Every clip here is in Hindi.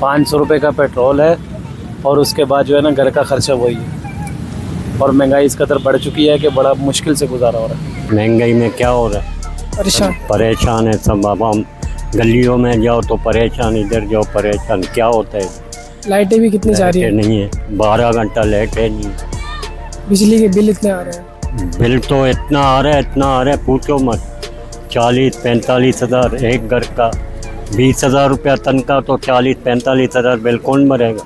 500 रुपये का पेट्रोल है और उसके बाद जो है ना घर का खर्चा वही है। और महंगाई इस कदर बढ़ चुकी है कि बड़ा मुश्किल से गुजारा हो रहा है। महंगाई में क्या हो रहा है, परेशान है सब। अब हम गलियों में जाओ तो परेशान, इधर जाओ परेशान। क्या होता है, लाइटें भी कितनी जा रही है, नहीं है 12 घंटा लाइट है नहीं। बिजली के बिल इतने आ रहे हैं। बिल तो इतना आ रहा है पूछो मत। 40-45 हज़ार एक घर का, 20,000 रुपया तनख्वाह तो 40-45 हज़ार बिल कौन भरेगा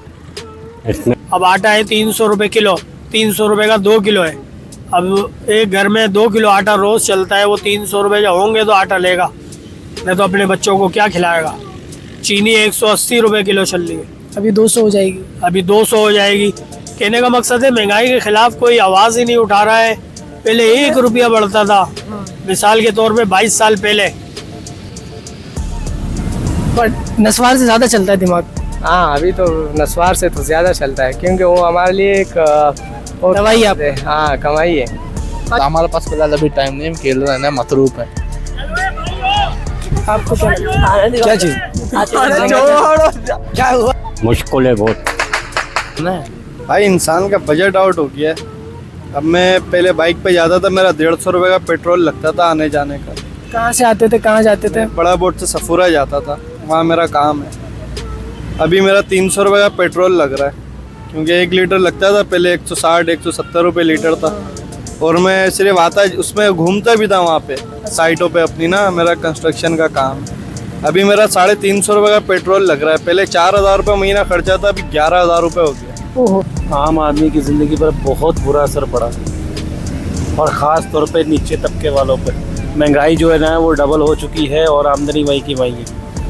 इसमें। अब आटा है 300 रुपये किलो, 300 रुपये का 2 किलो है। अब एक घर में 2 किलो आटा रोज़ चलता है, वो 300 रुपये जो होंगे तो आटा लेगा, नहीं तो अपने बच्चों को क्या खिलाएगा। चीनी 180 रुपये किलो चल रही है, अभी 200 हो जाएगी। अभी 200 हो जाएगी। कहने का मकसद है महंगाई के खिलाफ कोई आवाज़ ही नहीं उठा रहा है। पहले 1 रुपया बढ़ता था, मिसाल के तौर पे 22 साल पहले। बट नस्वार से ज़्यादा चलता है दिमाग। हाँ, अभी तो नस्वार से तो ज़्यादा चलता है, क्योंकि वो हमारे लिए एक दवाई आप। हाँ, कमाई है। हमारे पास फिलहाल अभी टाइम नहीं, हम खेल रहे हैं, मसरूफ है। आपको क्या चीज़ क्या हुआ? मुश्किल है बहुत। भाई इंसान का बजट आउट हो गया है। अब मैं पहले बाइक पे जाता था, मेरा 150 रुपये का पेट्रोल लगता था आने जाने का। कहाँ से आते थे, कहाँ जाते थे? बड़ा बोट से सफूरा जाता था, वहाँ मेरा काम है। अभी मेरा 300 रुपये का पेट्रोल लग रहा है, क्योंकि 1 लीटर लगता था पहले 160-170 रुपये लीटर था। और मैं सिर्फ आता, उसमें घूमता भी था वहाँ पे साइटों पे अपनी ना, मेरा कंस्ट्रक्शन का काम है। अभी मेरा 350 रुपये का पेट्रोल लग रहा है। पहले 4,000 रुपये महीना खर्चा था, अभी 11,000 रुपये हो गया। ओहो, आम आदमी की ज़िंदगी पर बहुत बुरा असर पड़ा, और ख़ास तौर पे नीचे तबके वालों पर। महंगाई जो है ना वो डबल हो चुकी है और आमदनी वही की वही है,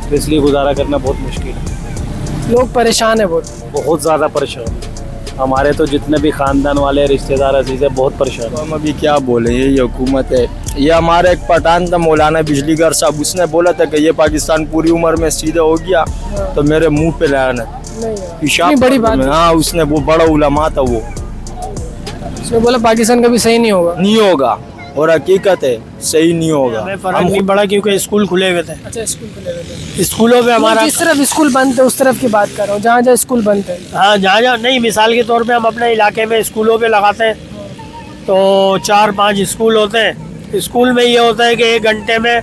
तो इसलिए गुजारा करना बहुत मुश्किल है। लोग परेशान है बहुत ज़्यादा परेशान है। हमारे तो जितने भी ख़ानदान वाले रिश्तेदार अजीज़ है बहुत परेशान है। तो हम अभी क्या बोले, ये हुकूमत है। ये हमारा एक पठान था मौलाना बिजलीगर साहब, उसने बोला था कि ये पाकिस्तान पूरी उम्र में सीधा हो गया, तो मेरे मुंह पे लानत। नहीं, बड़ी बात है। हाँ, उसने वो बड़ा उलमा था, वो उसने बोला पाकिस्तान कभी सही नहीं होगा। और हकीकत है सही नहीं होगा। हमें फर्क नहीं पड़ा क्योंकि स्कूल खुले हुए थे। अच्छा, स्कूल खुले हुए थे। स्कूलों पे हमारा जिस तरफ स्कूल बंद थे उस तरफ की बात कर रहा हूँ, जहाँ जहाँ स्कूल बंद थे। हाँ, जहाँ नहीं, मिसाल के तौर पे हम अपने इलाके में स्कूलों पे लगाते हैं तो 4-5 स्कूल होते हैं। स्कूल में ये होता है कि 1 घंटे में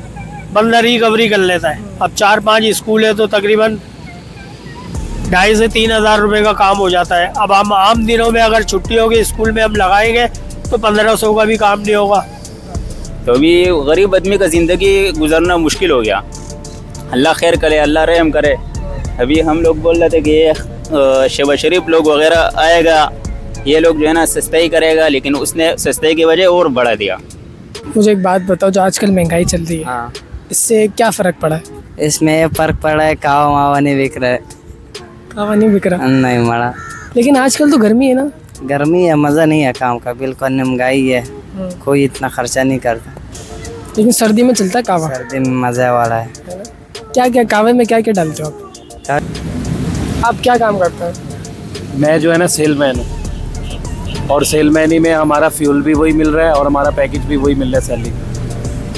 बंदा रिकवरी कर लेता है। अब 4-5 स्कूल है तो तकरीबन 2,500 से 3,000 रुपये का काम हो जाता है। अब हम आम दिनों में अगर छुट्टी होगी स्कूल में हम लगाएंगे तो 1,500 का भी काम नहीं होगा। तो अभी गरीब आदमी का ज़िंदगी गुजरना मुश्किल हो गया। अल्लाह खैर करे, अल्लाह रहम करे। अभी हम लोग बोल रहे थे कि ये शहबाज शरीफ लोग वगैरह आएगा, ये लोग जो है ना सस्ताई करेगा, लेकिन उसने सस्ताई की वजह और बढ़ा दिया। मुझे एक बात बताओ, जो आजकल महंगाई चल रही है, हाँ, इससे क्या फ़र्क पड़ा है? इसमें फर्क पड़ा है, कावा मावा नहीं बिक रहा है। कावा नहीं बिक रहा, नहीं मड़ा। लेकिन आजकल तो गर्मी है ना। गर्मी है, मज़ा नहीं है काम का, बिल्कुल महंगाई है, कोई इतना खर्चा नहीं करता। लेकिन सर्दी में चलता है कावा। सर्दी में मज़ा वाला है। क्या क्या कावे में क्या क्या डालते हो आप क्या काम करते हैं? मैं जो है ना सेलमैन हूँ, और सेलमैनी में हमारा फ्यूल भी वही मिल रहा है और हमारा पैकेज भी वही मिल रहा है सैलरी।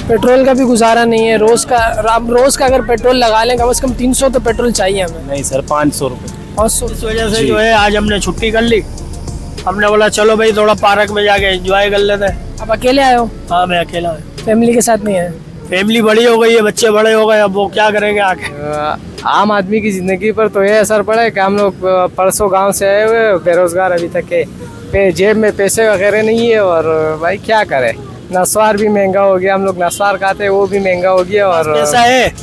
पेट्रोल का भी गुजारा नहीं है। रोज़ का अगर पेट्रोल लगा लें कम से कम 300 तो पेट्रोल चाहिए हमें। नहीं सर, 500 रुपये। 500। इस वजह से जो है आज हमने छुट्टी कर ली। हमने बोला चलो भाई थोड़ा पार्क में जाके एंजॉय कर लेते हैं। आप अकेले आए हो? हाँ, मैं अकेला हूँ। फैमिली के साथ नहीं आए? फैमिली बड़ी हो गई है, बच्चे बड़े हो गए, अब वो क्या करेंगे आके। आम आदमी की ज़िंदगी पर तो ये असर पड़ा है कि हम लोग परसों गांव से आए हुए, बेरोज़गार अभी तक के, जेब में पैसे वगैरह नहीं है, और भाई क्या करें। नस्वार भी महंगा हो गया, हम लोग नस्वार खाते हैं वो भी महंगा हो गया। और ऐसा है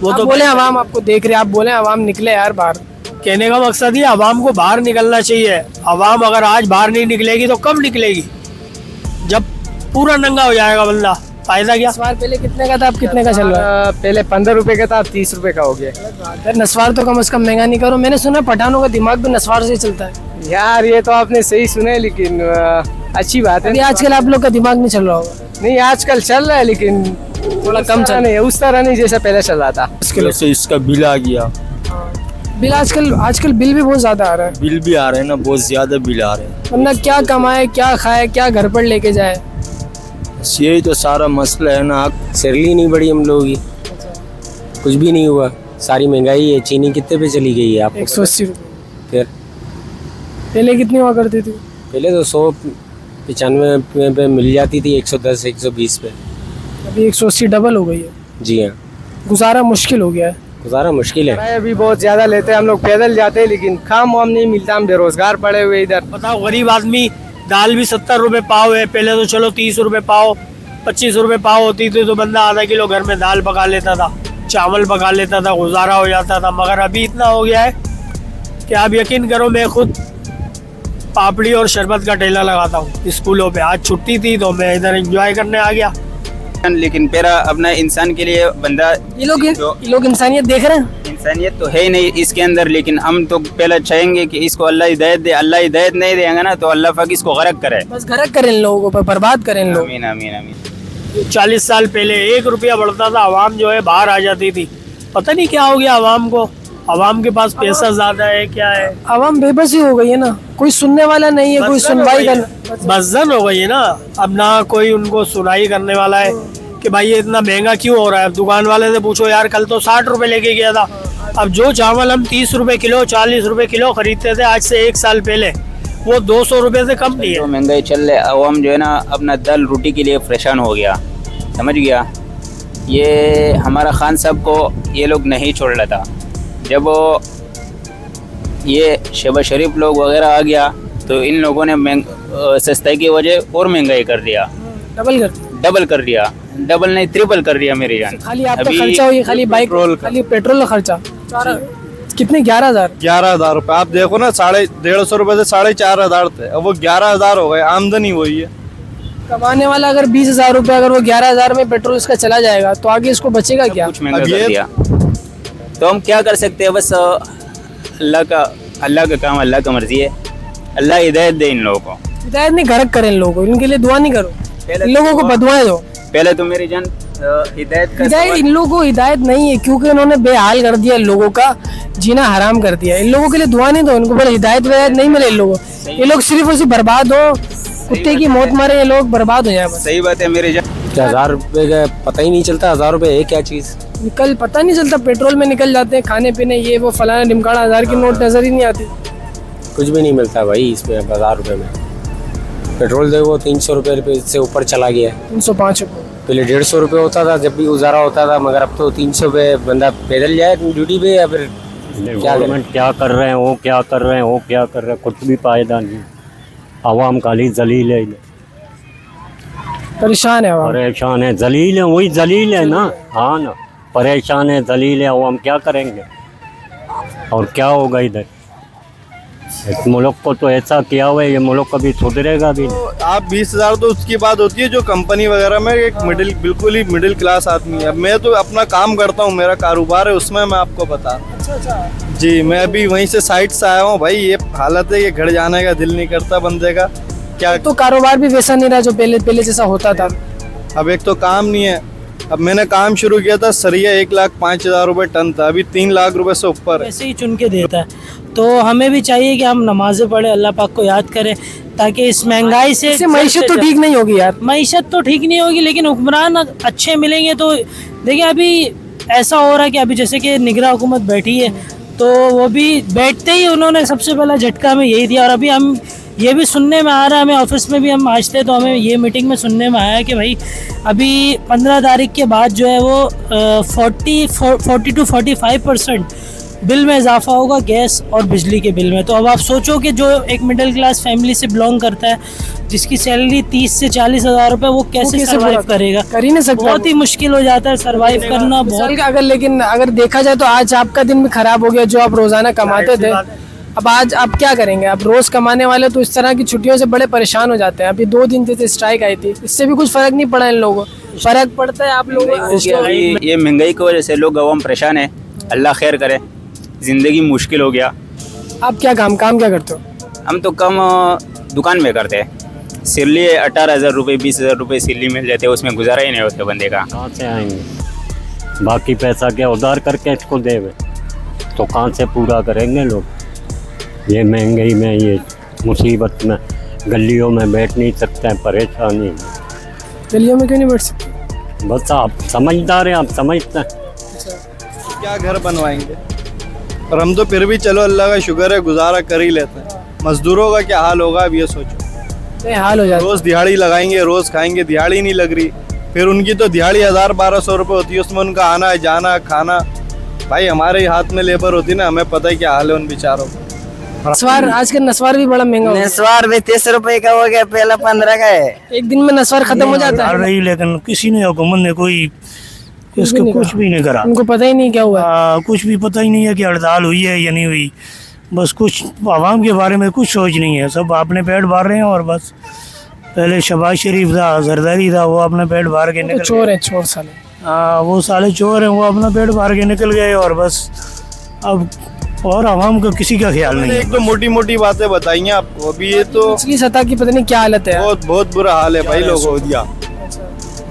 वो तो बोले आवाम आपको देख रहे, आप बोले आवाम निकले यार बाहर। कहने का मकसद ये आवाम को बाहर निकलना चाहिए। आवाम अगर आज बाहर नहीं निकलेगी तो कब निकलेगी? जब पूरा नंगा हो जाएगा बंदा, फायदा क्या? नस्वार पहले कितने का था, अब कितने का चल रहा है? पहले 15 रुपए का था, अब 30 रुपए का हो गया। नस्वार तो कम से कम महंगा नहीं करो। मैंने सुना पठानों का दिमाग भी नस्वार से चलता है। यार ये तो आपने सही सुना है, लेकिन अच्छी बात है। आजकल आप लोग का दिमाग नहीं चल रहा होगा। नहीं, आजकल चल रहा है, लेकिन थोड़ा कम चल नहीं है, उस तरह नहीं जैसा पहले चल रहा था। से इसका बिल आ गया। बिल आजकल बिल भी बहुत ज्यादा आ रहा है। बिल भी आ रहे हैं ना, बहुत ज्यादा बिल आ रहे हैं। वरना क्या कमाए, क्या खाए, क्या घर पर लेके जाए, यही तो सारा मसला है ना। सैलरी नहीं बढ़ी हम लोगों की, कुछ भी नहीं हुआ। सारी महंगाई है। चीनी कितने पे चली गई है आपको? 180 रुपये। फिर पहले कितनी हुआ करती थी? पहले तो 195 पे मिल जाती थी, 110 120 पे। अभी 180 डबल हो गई है। जी हाँ, गुजारा मुश्किल हो गया है। गुजारा मुश्किल है। किराया भी बहुत ज़्यादा लेते हैं, हम लोग पैदल जाते हैं लेकिन काम वाम नहीं मिलता, हम बेरोजगार पड़े हुए इधर। बताओ, गरीब आदमी, दाल भी 70 रुपये पाव है, पहले तो चलो 30 रुपये पाव 25 रुपये पाव होती थी तो बंदा आधा किलो घर में दाल पका लेता था, चावल पका लेता था, गुजारा हो जाता था। मगर अभी इतना हो गया है कि आप यकीन करो, मैं खुद पापड़ी और शरबत का ठेला लगाता हूँ स्कूलों पे। आज छुट्टी थी तो मैं इधर एंजॉय करने आ गया। लेकिन मेरा अपना इंसान के लिए बंदा, ये लोग इंसानियत देख रहे हैं। इंसानियत तो है ही नहीं इसके अंदर, लेकिन हम तो पहले चाहेंगे कि इसको अल्लाह हिदायत दे। अल्लाह हिदायत नहीं देगा ना तो अल्लाह पाक इसको गरक करे, बस गरक करें इन लोगों को, बर्बाद करें इन लोग। आमीन आमीन आमीन। 40 साल पहले 1 रुपया बढ़ता था, आवाम जो है बाहर आ जाती थी। पता नहीं क्या हो गया आवाम को, आवाम के पास पैसा ज्यादा है क्या है, आवाम बेबसी हो गई है ना, कोई सुनने वाला नहीं है, कोई सुनवाई करना। बजन हो गई है ना। अब ना कोई उनको सुनाई करने वाला है कि भाई ये इतना महंगा क्यों हो रहा है। दुकान वाले से पूछो यार, कल तो 60 रुपए लेके गया था। अब जो चावल हम 30 रुपए किलो 40 रुपए किलो खरीदते थे आज से 1 साल पहले, वो 200 रुपए से कम नहीं है। जो महंगाई चल रही है, आवाम जो है ना अपना दाल रोटी के लिए परेशान हो गया, समझ गया। ये हमारा खान साहब को ये लोग नहीं छोड़ रहा था। जब ये शहबाज शरीफ लोग वगैरह आ गया तो इन लोगों ने सस्ताई की वजह और महंगाई कर दिया, डबल कर दिया, डबल नहीं ट्रिपल कर दिया मेरी जान। खाली आपका खर्चा हुई, खाली बाइक, खाली पेट्रोल का खर्चा कितने? 11,000 रुपये। आप देखो ना, 150 रुपये से 4,500 थे, अब वो 11,000 हो गए। आमदनी वही है। कमाने वाला अगर 20,000 रुपये, अगर वो 11,000 में पेट्रोल इसका चला जाएगा तो आगे इसको बचेगा क्या? कुछ महंगा कर दिया तो हम क्या कर सकते हैं। बस अल्लाह का काम, अल्लाह का मर्जी है। अल्लाह हिदायत दे इन लोगों को। हिदायत नहीं, गरक करें इन लोगों को, इनके लिए दुआ नहीं करो, इन लोगों को बदुआएं दो। पहले तो मेरी जान हिदायत इन लोगों को हिदायत नहीं है, क्योंकि उन्होंने बेहाल कर दिया, लोगों का जीना हराम कर दिया। इन लोगों के लिए दुआ नहीं दो, इनको बोले हिदायत वदायत नहीं मिले इन लोगों। ये लोग सिर्फ उसी बर्बाद हो, कुत्ते की मौत मारे, ये लोग बर्बाद हो जाए। सही बात है मेरी जान। 1000 रुपये का पता ही नहीं चलता। 1000 रुपये है क्या चीज़? निकल पता नहीं चलता, पेट्रोल में निकल जाते हैं, खाने पीने ये वो फलाना ढिमकाना, 1000 की नोट नजर ही नहीं आती। कुछ भी नहीं मिलता भाई इसमें। 1000 रुपये में पेट्रोल देखो 300 रुपये से ऊपर चला गया है। 305 रुपये पहले 150 रुपये होता था जब भी गुजारा होता था, मगर अब तो 300 पे बंदा पैदल जाए ड्यूटी पे, या फिर गवर्नमेंट क्या कर रहे हैं, वो क्या कर रहे हैं, वो क्या कर रहे हैं, कुछ भी फायदा नहीं। आवाम काली जलील है, परेशान है, परेशान है, जलील है, वही जलील है ना। हाँ ना, परेशान है, जलील है, आवाम क्या करेंगे और क्या होगा इधर। इस मुल्क को तो ऐसा किया हुआ है, ये मुल्क कभी सुधरेगा भी नहीं। तो आप 20,000 तो उसकी बात होती है जो कंपनी वगैरह में एक बिल्कुल ही मिडिल क्लास आदमी है। अब मैं तो अपना काम करता हूँ, मेरा कारोबार है, उसमें मैं आपको बता रहा हूँ। जी, मैं अभी वहीं से साइड से आया हूँ। भाई ये हालत है, ये घर जाने का दिल नहीं करता बंदे का। क्या तो कारोबार भी वैसा नहीं रहा जो पहले जैसा होता था। अब एक तो काम नहीं है। अब मैंने काम शुरू किया था, सरिया 1,05,000 रुपये टन था, अभी 3 लाख रुपए से ऊपर। ऐसे ही चुन के देता है, तो हमें भी चाहिए कि हम नमाज़ें पढ़े, अल्लाह पाक को याद करें, ताकि इस महंगाई से मईशत तो ठीक नहीं होगी यार। मईशत तो ठीक नहीं होगी, लेकिन हुक्मरान अच्छे मिलेंगे तो। देखिए अभी ऐसा हो रहा है कि अभी जैसे कि निगरान हुकूमत बैठी है, तो वो भी बैठते ही उन्होंने सबसे पहला झटका हमें यही दिया। और अभी हम ये भी सुनने में आ रहा है, हमें ऑफिस में भी हम आज थे तो हमें ये मीटिंग में सुनने में आया कि भाई अभी 15 तारीख के बाद जो है वो 40 to 45% बिल में इजाफा होगा गैस और बिजली के बिल में। तो अब आप सोचो कि जो एक मिडिल क्लास फैमिली से बिलोंग करता है, जिसकी सैलरी 30 से 40 हज़ार रुपये, वो कैसे सर्वाइव करेगा? कर ही नहीं सकता, बहुत ही मुश्किल हो जाता है सर्वाइव करना बहुत। अगर देखा जाए तो आज आपका दिन भी खराब हो गया, जो आप रोजाना कमाते थे। अब आज आप क्या करेंगे? अब रोज कमाने वाले तो इस तरह की छुट्टियों से बड़े परेशान हो जाते हैं। अभी 2 दिन से स्ट्राइक आई थी, इससे भी कुछ फर्क नहीं पड़ा इन लोगों को। फर्क पड़ता है आप लोगों को। ये महंगाई की वजह से लोग अवाम परेशान है। अल्लाह खैर करे, जिंदगी मुश्किल हो गया। आप क्या काम क्या करते हो? हम तो कम दुकान में करते हैं। सिरली 18,000 रुपये 20,000 रुपये सिरली मिल जाते हैं, उसमें गुजारा ही नहीं होता बंदे का। कहाँ से आएंगे? बाकी पैसा क्या उधार करके इसको देवे, तो कहाँ से पूरा करेंगे लोग? ये महंगाई में, ये मुसीबत में, गलियों में बैठ नहीं सकते हैं, परेशानी। गलियों में क्यों नहीं बैठ सकते? बस आप समझदार हैं, आप समझते हैं। क्या घर बनवाएंगे। और हम तो फिर भी चलो अल्लाह का शुक्र है गुजारा कर ही लेते हैं। मजदूरों का क्या हाल होगा अब ये सोचो। हाल हो जाता रोज दिहाड़ी लगाएंगे, रोज खाएंगे, दिहाड़ी नहीं लग रही। फिर उनकी तो दिहाड़ी 1000-1200 रुपये होती है, उसमें उनका आना जाना खाना। भाई हमारे हाथ में लेबर होती ना, हमें पता है क्या हाल है उन बेचारों का। नस्वार आजकल नस्वार भी बड़ा महंगा हो गया। नस्वार भी 30 रुपए का हो गया, पहला 15 का है। एक दिन में नस्वार खत्म हो जाता है। रही, लेकिन किसी ने हुकूमत ने कोई इसका कुछ भी नहीं करा। उनको पता ही नहीं क्या हुआ। कुछ भी पता ही नहीं है कि हड़ताल हुई है या नहीं हुई। बस कुछ आवाम के बारे में कुछ सोच नहीं है, सब अपने पेट भर रहे हैं। और बस पहले शहबाज शरीफ था, जरदारी था, वो अपना पेट भर के निकल चोर है, चोर साले। वो साले चोर हैं, वो अपना पेट भर के निकल गए। और बस अब और आवाम का किसी का ख्याल नहीं है। एक तो मोटी मोटी बातें बताई हैं आपको, अभी ये तो पिछली सतह की पता नहीं क्या हालत है। बहुत बहुत बुरा हाल है भाई लोगों का।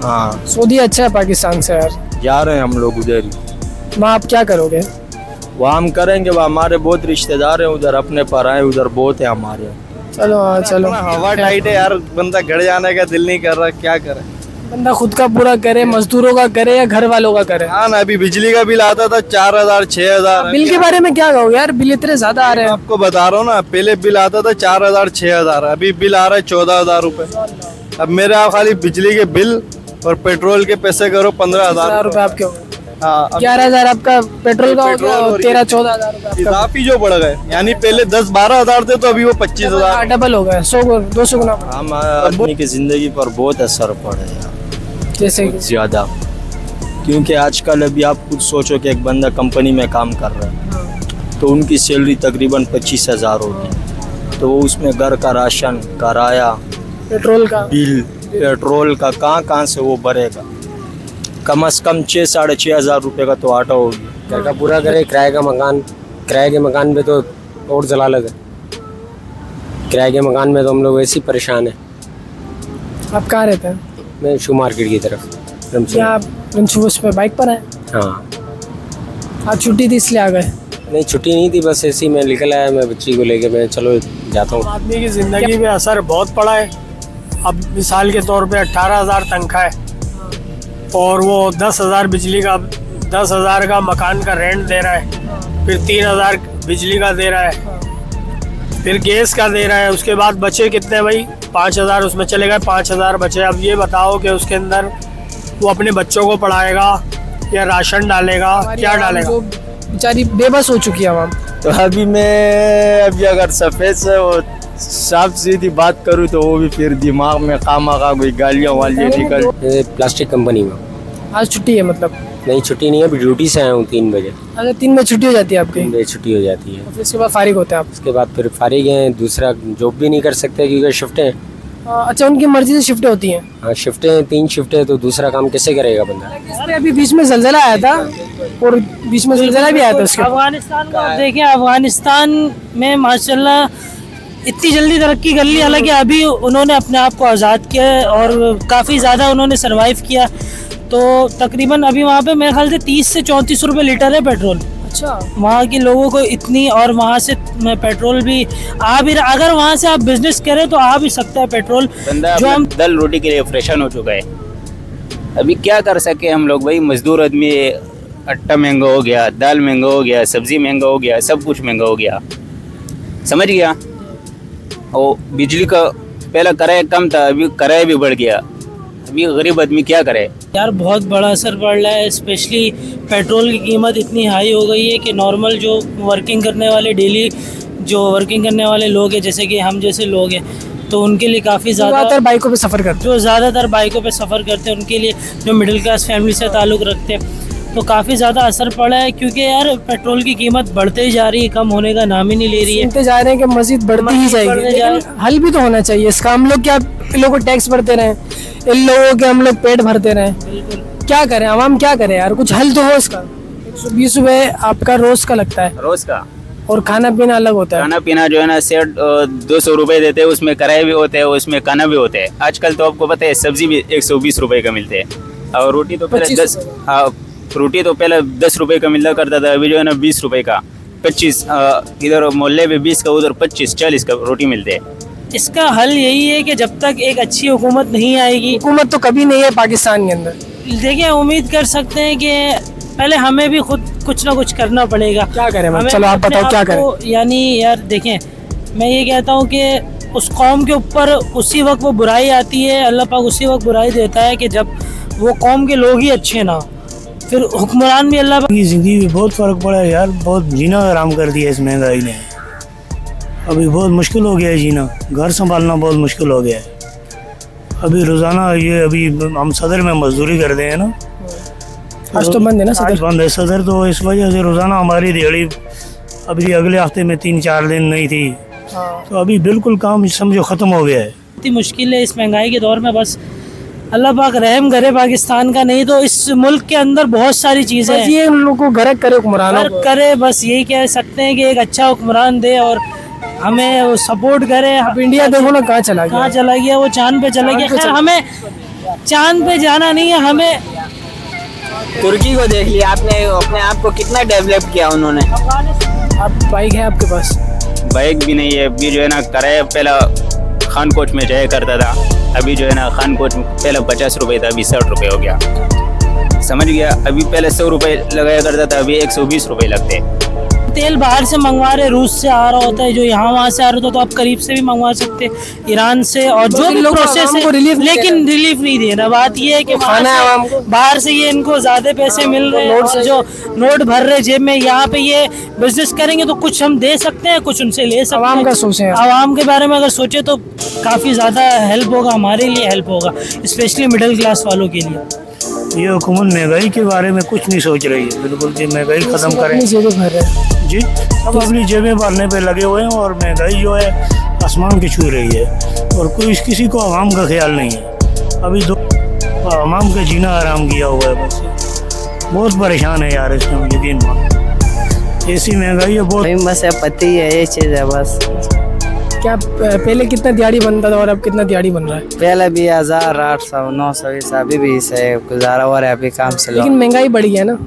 हाँ, सऊदी अच्छा है पाकिस्तान से यार। जा रहे हैं हम लोग उधर ही। वहाँ आप क्या करोगे? वहाँ हम करेंगे, वहाँ हमारे बहुत रिश्तेदार हैं उधर, अपने पर आए उधर बहुत है हमारे। चलो हाँ चलो। हवा टाइट है यार, बंदा घर जाने का दिल नहीं कर रहा, क्या करे बंदा। खुद का पूरा करे, मजदूरों का करे या घर वालों का करे। हाँ ना, अभी बिजली का बिल आता था 4000 6000। बिल के बारे में क्या कहोगे यार? बिल इतने ज्यादा आ रहे हैं। आपको बता रहा हूँ ना, पहले बिल आता था 4000 6000, अभी बिल आ रहा है 14000 रुपए। अब मेरे आप खाली बिजली के बिल और पेट्रोल के पैसे करो 15000 रुपए आपके। हाँ, 11,000 आपका पेट्रोल का हो गया और 13-14,000 रुपए। काफी जो बढ़ गए, यानी पहले 10-12 हजार थे तो अभी वो 25,000 डबल हो गए, 100-200 गुना। हम आदमी की जिंदगी पर बहुत असर पड़े यार, जैसे ज्यादा। क्योंकि आजकल अभी आप खुद सोचो कि एक बंदा कंपनी में काम कर रहा है तो उनकी सैलरी तकरीबन 25,000 होगी, तो उसमें घर का राशन, किराया, पेट्रोल का बिल, पेट्रोल का कहाँ से वो भरेगा। कम से कम 6-6.5 रुपये का तो आटा होगी। घर का पूरा करे, किराए का मकान, किराए के मकान पे तो और जलालत है। किराए के मकान में तो हम लोग ऐसे ही परेशान हैं। आप कहाँ रहते हैं? मैं शू मार्केट की तरफ। क्या आप उस पे बाइक पर हैं? हाँ, आज छुट्टी थी इसलिए आ गए? नहीं छुट्टी नहीं थी, बस ऐसे ही मैं निकल आया, मैं बच्ची को लेके मैं चलो जाता हूँ। आदमी की ज़िंदगी में असर बहुत पड़ा है। अब मिसाल के तौर पे 18,000 तनख्वाह है और वो 10,000 बिजली का, 10,000 का मकान का रेंट दे रहा है, फिर 3,000 बिजली का दे रहा है, फिर गैस का दे रहा है। उसके बाद बचे कितने भाई? 5,000 उसमें चले गए, 5,000 बचे। अब ये बताओ कि उसके अंदर वो अपने बच्चों को पढ़ाएगा या राशन डालेगा, क्या डालेगा? बेचारी बेबस हो चुकी है आवाम। तो अभी अगर सफ़ेद से वो साफ सीधी बात करूँ तो वो भी फिर दिमाग में खामा कोई गालियाँ वालियाँ निकल। प्लास्टिक कंपनी में आज छुट्टी है मतलब? नहीं छुट्टी नहीं है, अभी ड्यूटी से आया हूँ 3 बजे। अगर 3 बजे छुट्टी हो जाती है आपकी? 3 बजे छुट्टी हो जाती है, फिर उसके बाद फारिग होते हैं आप? उसके बाद फिर फारिग हैं, दूसरा जॉब भी नहीं कर सकते क्योंकि शिफ्टें हैं। अच्छा, उनकी मर्जी से शिफ्टें होती हैं? हाँ शिफ्टें हैं, 3 शिफ्टें, तो दूसरा काम कैसे करेगा बंदा। इसमें अभी बीच में ज़लज़ला आया था और बीच में ज़लज़ला भी आया था उसके। अफगानिस्तान का देखिए, अफगानिस्तान में माशाल्लाह इतनी जल्दी तरक्की कर ली, हालांकि अभी उन्होंने अपने आप को आज़ाद किया है और काफ़ी ज़्यादा उन्होंने सरवाइव किया। तो तकरीबन अभी वहाँ पे मेरे ख्याल से 30 से 34 रुपये लीटर है पेट्रोल। अच्छा, वहाँ के लोगों को इतनी, और वहाँ से पेट्रोल भी आ भी, अगर वहाँ से आप बिजनेस करें तो आ भी सकता है पेट्रोल। बंदा जो हम दाल रोटी के लिए परेशान हो चुका है। अभी क्या कर सके हम लोग भाई, मजदूर आदमी। आटा महंगा हो गया, दाल महंगा हो गया, सब्जी महंगा हो गया, सब कुछ महंगा हो गया, समझ गया। और बिजली का पहला किराया कम था, अभी किराया भी बढ़ गया। अभी गरीब आदमी क्या करे यार? बहुत बड़ा असर पड़ रहा है, स्पेशली पेट्रोल की कीमत इतनी हाई हो गई है कि नॉर्मल जो वर्किंग करने वाले, डेली जो वर्किंग करने वाले लोग हैं, जैसे कि हम जैसे लोग हैं, तो उनके लिए काफ़ी ज़्यादातर बाइकों पे सफ़र करते जो ज़्यादातर बाइकों पे सफ़र करते हैं, उनके लिए जो मिडिल क्लास फैमिली से ताल्लुक़ रखते हैं, तो काफ़ी ज़्यादा असर पड़ा है। क्योंकि यार पेट्रोल की कीमत बढ़ते ही जा रही है, कम होने का नाम ही नहीं ले रही है। सुनते जा रहे हैं कि मज़ीद बढ़ती ही जाएगी, लेकिन हल भी तो होना चाहिए इसका। हम लोग क्या इन लोगों को टैक्स भरते रहें, इन लोगों के हम लोग पेट भरते रहें? क्या करें, आवाम क्या करे यार? कुछ हल तो हो इसका। 120 रुपये आपका रोज़ का लगता है, रोज़ का, और खाना पीना अलग होता है। खाना पीना जो है ना सेट 200 रुपये देते हैं, उसमें किराए भी होते हैं, उसमें खाना भी होता है। आजकल तो आपको पता है सब्जी भी 120 रुपये का मिलते हैं, और रोटी तो पहले 10, हाँ रोटी तो पहले 10 रुपये का मिला करता था, अभी जो है ना 20 रुपये का, 25 इधर मोहल्ले में 20 का, उधर 25-40 का रोटी मिलते हैं। इसका हल यही है कि जब तक एक अच्छी हुकूमत नहीं आएगी, हुकूमत तो कभी नहीं है पाकिस्तान के अंदर। देखिए उम्मीद कर सकते हैं कि पहले हमें भी खुद कुछ ना कुछ करना पड़ेगा। क्या करें? हमें चलो आप अपने बताओ क्या आप को, यानी यार देखें, मैं ये कहता हूँ कि उस कौम के ऊपर उसी वक्त वो बुराई आती है, अल्लाह पाक उसी वक्त बुराई देता है कि जब वो कौम के लोग ही अच्छे ना, फिर हुक्मरान भी अल्लाह की ज़िंदगी में बहुत फ़र्क पड़ा है यार, बहुत जीना हराम कर दिया इस महंगाई ने। अभी बहुत मुश्किल हो गया है जीना, घर संभालना बहुत मुश्किल हो गया है। अभी रोज़ाना ये अभी हम सदर में मजदूरी करते हैं ना, आज तो बंद है ना सदर? बंद है सदर, तो इस वजह से रोज़ाना हमारी दिहाड़ी अभी अगले हफ्ते में 3-4 दिन नहीं थी, तो अभी बिल्कुल काम समझो ख़त्म हो गया है। इतनी मुश्किल है इस महंगाई के दौर में, बस अल्लाह पाक रहम करे पाकिस्तान का, नहीं तो इस मुल्क के अंदर बहुत सारी चीज़ें हैं। ये उन लोगों को गर्क करे हुक्मरानों को। करे, बस यही कह सकते हैं कि एक अच्छा हुक्मरान दे और हमें वो सपोर्ट करे। अब इंडिया देखो ना कहाँ चला गया, वो चांद पे चला गया। खैर हमें चांद पे जाना नहीं है, हमें तुर्की को देख लिया आपने, अपने आप को कितना डेवलप किया उन्होंने। आप बाइक है आपके पास? बाइक भी नहीं है। अभी जो है ना किराया पहला खान कोच में जाया करता था, अभी जो है ना खान कोच में पहले 50 रुपये था, अभी 60 रुपये हो गया, समझ गया। अभी पहले 100 रुपये लगाया करता था, अभी 120 रुपये लगते हैं। तेल बाहर से मंगवा रहे, रूस से आ रहा होता है, जो यहाँ वहाँ से आ रहा होता, तो आप करीब से भी मंगवा सकते हैं, ईरान से, और जो भी प्रोसेस है, लेकिन रिलीफ नहीं दे रहा। बात ये है कि बाहर से ये इनको ज्यादा पैसे मिल रहे हैं, और जो नोट भर रहे जेब में, यहाँ पे ये बिजनेस करेंगे तो कुछ हम दे सकते हैं, कुछ उनसे ले सकते हैं। आवाम का सोचें, आवाम के बारे में अगर सोचे तो काफ़ी ज़्यादा हेल्प होगा, हमारे लिए हेल्प होगा, स्पेशली मिडिल क्लास वालों के लिए। ये हुकूमत महंगाई के बारे में कुछ नहीं सोच रही है, बिल्कुल कि महंगाई ख़त्म करें जी। सब अपनी जेबें भरने पे लगे हुए हैं, और महंगाई जो है आसमान की छू रही है, और कोई किसी को आवाम का ख्याल नहीं है। अभी तो आवाम का जीना आराम किया हुआ है, बस बहुत परेशान है यार इसमें, यकीन मानो ऐसी महंगाई है बहुत। बस पति है, ये चीज़ है बस। क्या पहले कितना दिहाड़ी बनता था और अब कितना दिहाड़ी बन रहा है? पहले भी 1000, 800, 900, अभी भी इसे गुजारा हो रहा है, अभी काम से। लेकिन महंगाई बढ़ी है ना।